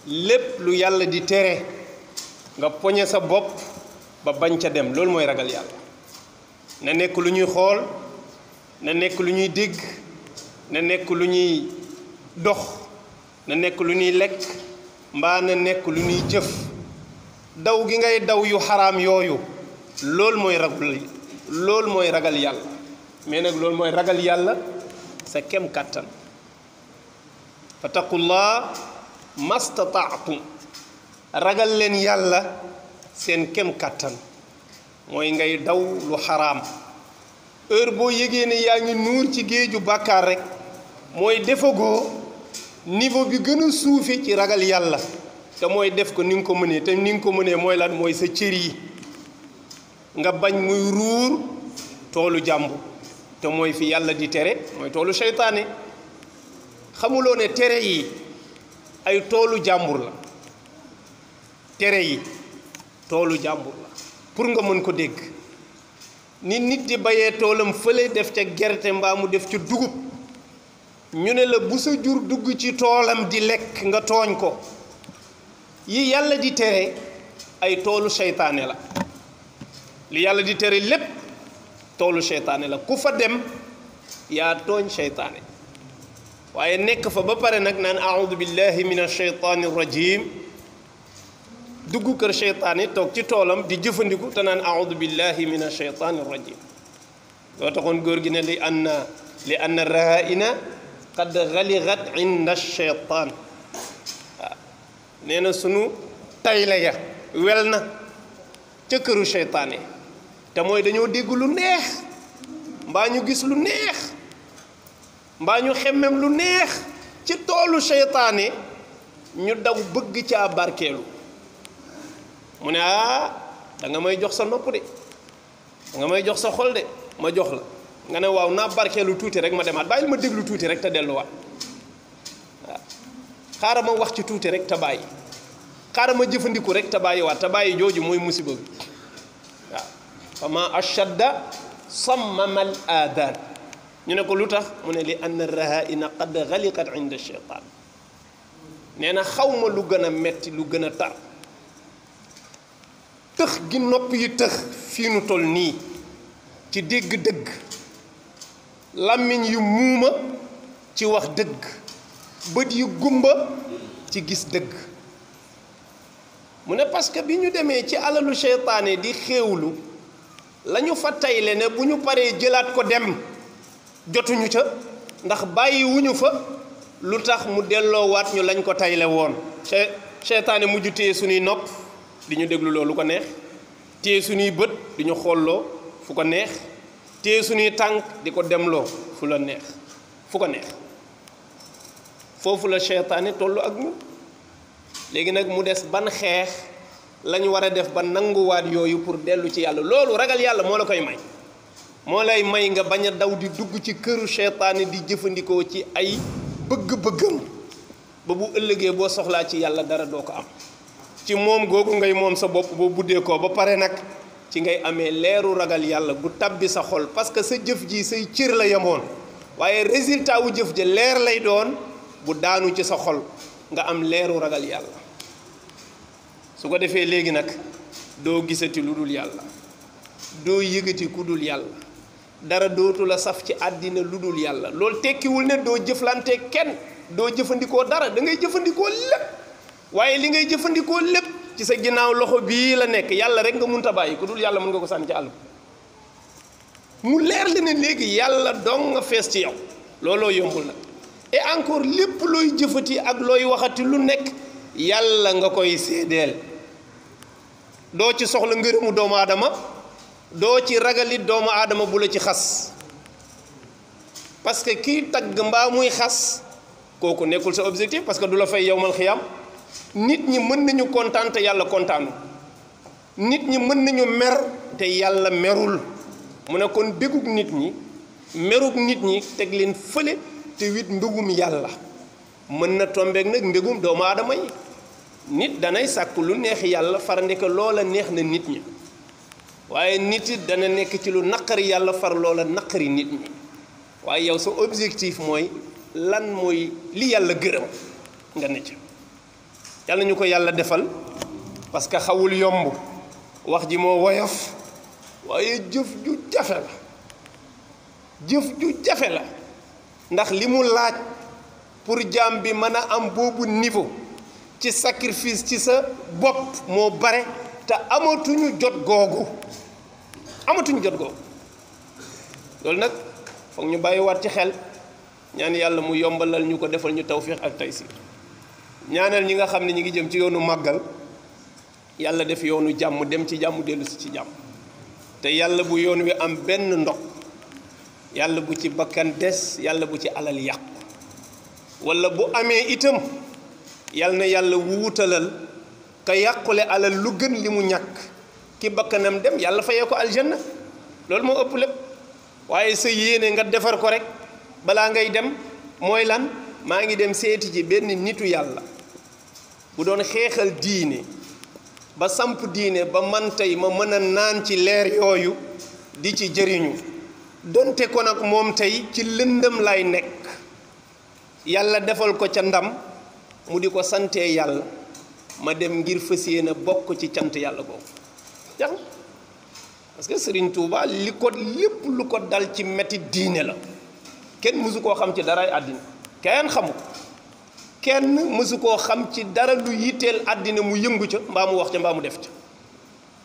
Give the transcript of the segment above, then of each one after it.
lépp lu yàlla di tere nga poñe sa bopp ba bañ ca dem loolu mooy ragal yàlla na nekk lu ñuy xool na nekk lu ñuy dégg na nekk lu ñuy dox na nekk lu ñuy lekk mbaa na nekk lu ñuy jëf daw gi ngay daw yu xaraam yooyu loolu mooy ragal yàlla mais nag loolu mooy ragal yàlla sa kem kàttan fattaqullah mastataatum ragal leen yàlla seen kem kàttan mooy ngay daw lu xaraam heure boo yégee ne yaa ngi nuur ci géeju bàkkaar rek mooy defagoo niveau bi gën a suufe ci ragal yàlla te mooy def ko ni nga ko mënee te ni nga ko mënee mooy lan mooy sa cër yi nga bañ muy ruur toolu jàmbur te mooy fi yàlla di tere mooy toolu seytaane xamuloo ne tere yi ay toolu jàmbur la tere yi toolu jàmbur la pour nga mën ko dégg ni nit di bayee toolam fële def ca gerte mbaa mu def ca dugub ñu ne la bu sa jur dugg ci toolam di lekk nga tooñ ko yi yàlla di tere ay toolu seytaane la li yàlla di tere lépp toolu seytaane la ku fa dem yaa tooñ seytaane waaye nekk fa ba pare nag naan aoudu billahi min asheytaani rajim dugg kër seytaane toog ci toolam di jëfandiku te naan aoudu billahi min asheytaani rajim loo taxoon góor gi ne li anna rahaina qad galigat inda sheytaan waaw nee na sunu tayle ya wel na ca këru seytaane te mooy dañoo dégg lu neex mbaa ñu gis lu neex mbaa ñu xemmem lu neex ci toolu seytaane ñu daw bëgg caa barkeelu mu ne da nga may jox sa nopp de da nga may jox sa xol de ma jox la nga ne waaw naa barkeelu tuuti rek ma demaat bàyyil ma déglu tuuti rek te delluwaat waaw xaaral ma wax ci tuuti rek te bàyyi xaaral ma jëfandiku rek te bàyyiwaat te bàyyi jooju mooy musiba bi waaw fa ma ashadda sammamal aadaan ñu ne ko lu tax mu ne li anna rahaina qad galiqat inda sheytaan nee na xaw ma lu gën a metti lu gën a tar tëx gi nopp yi tëx fii nu toll nii ci dégg dëgg làmmiñ yu muuma ci wax dëgg bët yu gumba ci gis dëgg mu ne parce que bi ñu demee ci alalu seytaane di xéewlu la ñu fa tayle ne bu ñu paree jëlaat ko dem jotuñu ca ndax bàyyi wuñu fa lu tax mu delloowaat ñu lañ ko tayle woon seytaane mujj téye suñuy nopp di ñu déglu loo lu ko neex téye suñuy bët di ñu xoolloo fu ko neex téye suñuy tànk di ko demloo fu la neex fu ko neex foofu la seytaane tollu ak ñu léegi nag mu des ban xeex lañu war a def ba nanguwaat yooyu pour dellu ci yàlla loolu ragal yàlla moo la koy may moo lay may nga bañ a daw di dugg ci këru seytaane di jëfandikoo ci ay bëgg-bëggam ba bu ëllëgee boo soxlaa ci yàlla dara doo ko am ci moom googu ngay moom sa bopp boo buddee ko ba pare nag ci ngay amee leeru ragal yàlla gu tabbi sa xol parce que sa jëf ji say cër la yemoon waaye résultat wu jëf ja leer lay doon bu daanu ci sa xol nga am leeru ragal yàlla su ko defee léegi nag doo gisati lu dul yàlla doo yëgati ku dul yàlla dara dootu la saf ci àddina lu dul yàlla loolu tekkiwul ne doo jëflante kenn doo jëfandikoo dara da ngay jëfandikoo lépp waaye li ngay jëfandikoo lépp ci sa ginnaaw loxo bii la nekk yàlla rek nga munta bàyyi ku dul yàlla mën nga ko sànni ci àll mu leer la ne léegi yàlla dong nga fees ci yow looloo yombul nag et encore lépp looy jëfati ak looy waxati lu nekk yàlla nga koy seedeel doo ci soxla ngërëmu doomu aadama doo ci ragalit doomu aadama bu la ci xas parce que kii tagg mbaa muy xas kooku nekkul sa objectif parce que du la fay yowmal xiyam nit ñi mën nañu kontaan te yàlla kontaanu nit ñi mën nañu mer te yàlla merul mu ne kon bégug nit ñi merug nit ñi teg leen fële te wit mbégum yàlla mën na tombeek nag mbégum doomu aadama yi nit danay sàkk lu neex yàlla far ndeke loola neex na nit ñi waaye nit it dana nekk ci lu naqari yàlla far loola naqari nit ñi waaye yow sa objectif mooy lan mooy li yàlla gërëm nga ne ca yàlla ñu ko yàlla defal parce que xawul yomb wax ji moo woyof waaye jëf ju jafe la jëf ju jafe la ndax li mu laaj pour jaam bi mën a am boobu niveau ci sacrifice ci sa bopp moo bare te amatuñu jot googu loolu nag foog ñu bàyyiwaat ci xel ñaan yàlla mu yombalal ñu ko defal ñu tawfiq ak taysir ñaanal ñi nga xam ne ñi ngi jëm ci yoonu màggal yàlla def yoonu jàmm dem ci jàmm dellu si ci jàmm te yàlla bu yoon wi am benn ndog yàlla bu ci bakkan des yàlla bu ci alal yàqu wala bu amee itam yàlla na yàlla wuutalal ka yàqule alal lu gën li mu ñàkk ki bakkanam dem yàlla fayee ko aljanna loolu moo ëpp lépp waaye sa yéene nga defar ko rek balaa ngay dem mooy lan maa ngi dem seeti ji benn nitu yàlla bu doon xeexal diine ba samp diine ba man tey ma mën a naan ci leer yooyu di ci jëriñu donte ko nag moom tey ci lëndëm lay nekk yàlla defal ko ca ndam mu di ko santee yàlla ma dem ngir fas yéene bokk ci cant yàlla boobu jax parce que Serigne Touba li ko lépp lu ko dal ci metti diine la kenn mësu koo xam ci daraay àddina kenn xamu kenn mësu koo xam ci dara lu yitteel àddina mu yëngu ca mbaa mu wax ca mbaa mu def ca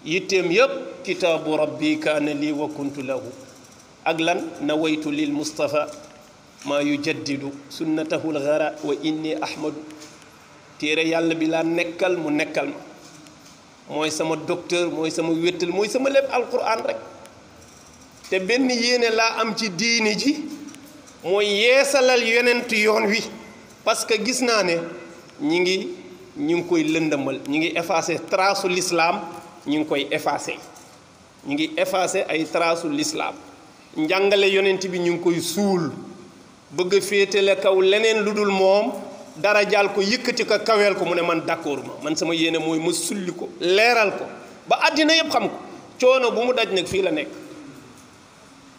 yitteem yépp kitaabu rabbi kaana lii wa kuntu lahu ak lan nawaytu lil mustafa maa yujaddidu sunnatahu lgara wa inni ahmadu téere yàlla bi laa nekkal mu nekkal ma mooy sama docteur mooy sama wéttal mooy sama lépp alquran rek te benn yéene laa am ci diini ji mooy yeesalal yonent yoon wi parce que gis naa ne ñu ngi koy lëndëmal ñi ngi effacé trace l'islam ñu ngi koy effacé ñu ngi effacé ay trace l'islam njàngale yonent bi ñu ngi koy suul bëgg a féetale kaw leneen lu dul moom dara jaal ko yëkkati ko kaweel ko mu ne man d'accord ma man sama yéene mooy ma sulli ko leeral ko ba àddina yëpp xam ko coono bu mu daj nag fii la nekk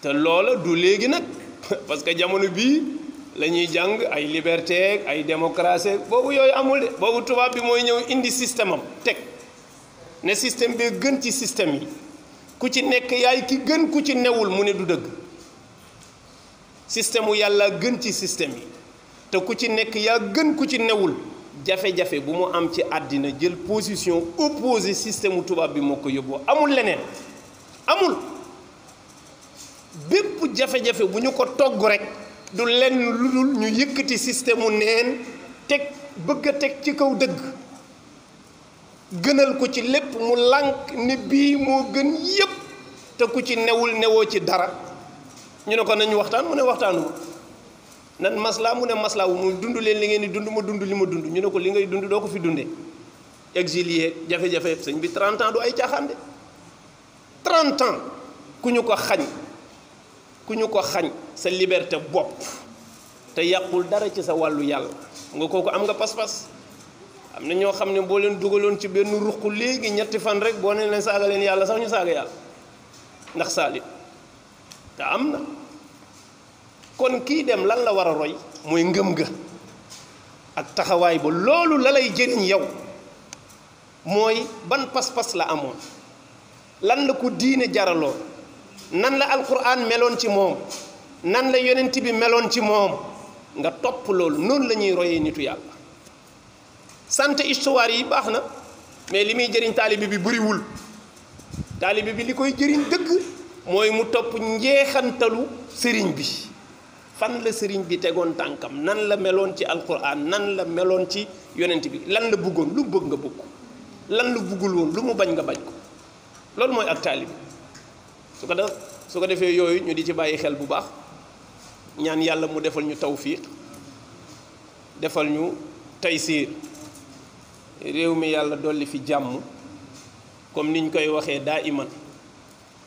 te loola du léegi nag parce que jamono bii la ñuy jàng ay liberté ay démocratie boobu yooyu amul de boobu tubaab bi mooy ñëw indi système am teg ne système bi gën ci système yi ku ci nekk yaay ki gën ku ci newul mu ne du dëgg système wu yàlla gën ci système yi te ku ci nekk yaa gën ku ci newul jafe-jafe bu mu am ci àddina jël position opposé système wu tubaab bi moo ko yóbboo amul leneen amul bépp jafe-jafe bu ñu ko togg rek du lenn lu dul ñu yëkkati système mu neen teg bëgg a teg ci kaw dëgg gënal ko ci lépp mu lànk ni bii moo gën yépp te ku ci newul newoo ci dara ñu ne ko nañu waxtaan mu ne waxtaanu nan maslaa mu ne maslaa wu mu dund leen li ngeen di dund ma dund li ma dund ñu ne ko li ngay dund doo ko fi dundee exilié jafe-jafe sëñ bi 30 ans du ay caaxaan de 30 ans ku ñu ko xañ sa liberté bopp te yàqul dara ci sa wàllu yàlla nga kooku am nga pas-pas am na ñoo xam ne boo leen dugaloon ci benn ruq léegi ñetti fan rek boo ne leen saaga leen yàlla sax ñu saaga yàlla ndax saalit te am na kon kii dem lan la war a roy mooy ngëm ga ak taxawaay ba loolu la lay jëriñ yow mooy ban pas-pas la amoon lan la ko diine jaraloon nan la alquran meloon ci moom nan la yonent bi meloon ci moom nga topp loolu noonu la ñuy royee nitu yàlla sant histoire yi baax na mais li muy jëriñ taalibe bi bëriwul taalibe bi li koy jëriñ dëgg mooy mu topp njeexantalu sëriñ bi fan la sëriñ bi tegoon tànkam nan la meloon ci alquran nan la meloon ci yonent bi lan la bëggoon lu mu bëgg nga bëgg ko lan la bëggul woon lu mu bañ nga bañ ko loolu mooy ak taalibe su ko defee yooyu ñu di ci bàyyi xel bu baax ñaan yàlla mu defal ñu tawfiq defal ñu taysiir réew mi yàlla dolli fi jàmm comme niñ koy waxee daa iman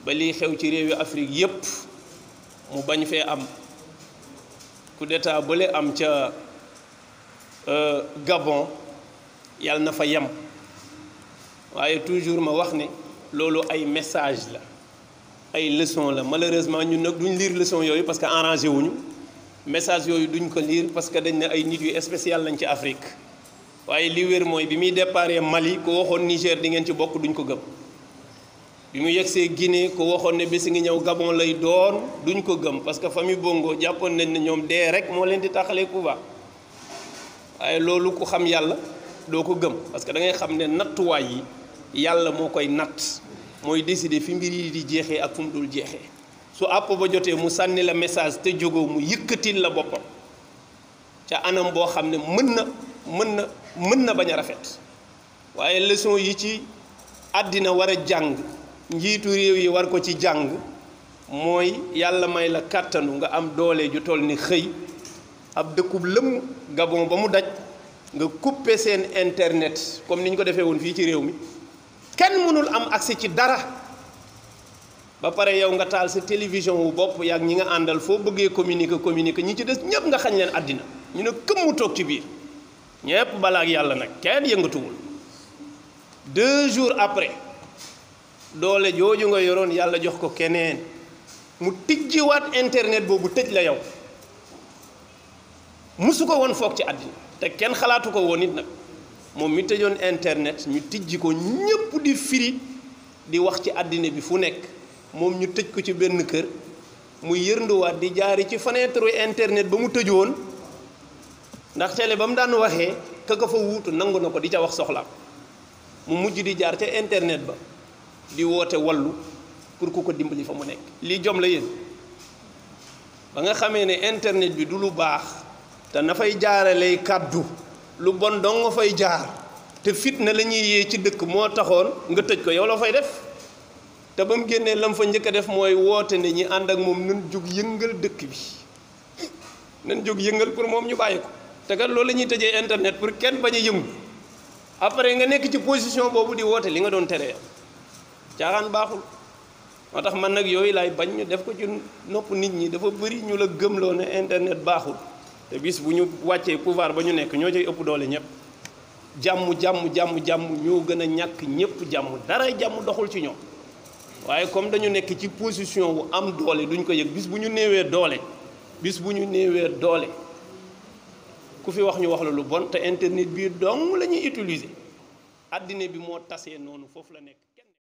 ba lii xew ci réewi Afrique yépp mu bañ fee am coup d'état bële am ca Gabon yàlla na fa yem waaye toujours ma wax ne loolu ay message la ay leçon la malheureusement ñun nag duñ lire leçon yooyu parce que arrangé wuñu message yooyu duñ ko lire parce que dañ ne ay nit yu spécial lañ ci Afrique waaye li wér mooy bi muy déparé Mali ko waxoon Niger di ngeen ci bokk duñ ko gëm bi mu yegsee Guinée ko waxoon ne bés ngi ñëw Gabon lay doon duñ ko gëm parce que famille Bongo jàppoon nañ ne ñoom dee rek moo leen di taxalee Cuba waaye loolu ku xam yàlla doo ko gëm parce que da ngay xam ne nattuwaay yi yàlla moo koy natt mooy décider fi mbir yi di jeexee ak fu mu dul jeexee su àpp ba jotee mu sànni la message te jógoo mu yëkkatil la boppam ca anam boo xam ne mën na bañ a rafet waaye leçon yi ci àddina war a jàng njiitu réew yi war ko ci jàng mooy yàlla may la kàttanu nga am doole ju toll ni xëy ab dëkkub lëmm Gabon ba mu daj nga couper seen internet comme ni ñu ko defee woon fii ci réew mi kenn mënul am accès ci dara ba pare yow nga taal sa télévision wu bopp yaag ñi nga àndal foo bëggee communiquer ñi ci des ñëpp nga xañ leen àddina ñu ne këm mu toog ci biir ñëpp balaak yàlla nag kenn yëngatuwul 2 jours après doole jooju nga yoroon yàlla jox ko keneen mu tijjiwaat internet boobu tëj la yow musu ko woon foog ci àddina te kenn xalaatu ko woon it nag moom mi tëjoon internet ñu tijji ko ñëpp di firi di wax ci àddina bi fu nekk moom ñu tëj ko ci benn kër mu yërnduwaat di jaari ci fenêtre internet ba mu tëjoon ndax télé ba mu daan waxee ka ko fa wuutu nangu na ko di ca wax soxlaam mu mujj di jaar ca internet ba di woote wallu pour ku ko dimbali fa mu nekk lii jom la yéen ba nga xamee ne internet bi du lu baax te na fay jaaralay kàddu lu bon dong nga fay jaar te fitna la ñuy yee ci dëkk moo taxoon nga tëj ko yow la fay def te ba mu génnee lam fa njëkk a def mooy woote ne ñi ànd ak moom nan jóg yëngal dëkk bi nan jóg yëngal pour moom ñu bàyyi ko te kat loolu la ñuy tëjee internet pour kenn bañ a yëngu après nga nekk ci position boobu di woote li nga doon tere yow caaxaan baaxul moo tax man nag yooyu laay bañ ñu def ko ci nopp nit ñi dafa bëri ñu la gëmloo ne internet baaxul te bis bu ñu wàccee pouvoir ba ñu nekk ñoo cay ëpp doole ñëpp jàmm ñoo gën a ñàkk ñëpp jàmm dara jàmm doxul ci ñoom waaye comme dañu nekk ci position wu am doole duñ ko yëg bis bu ñu néewee doole ku fi wax ñu wax la lu bon te internet bii dong la ñuy utiliser àddina bi moo tasee noonu foofu la nekk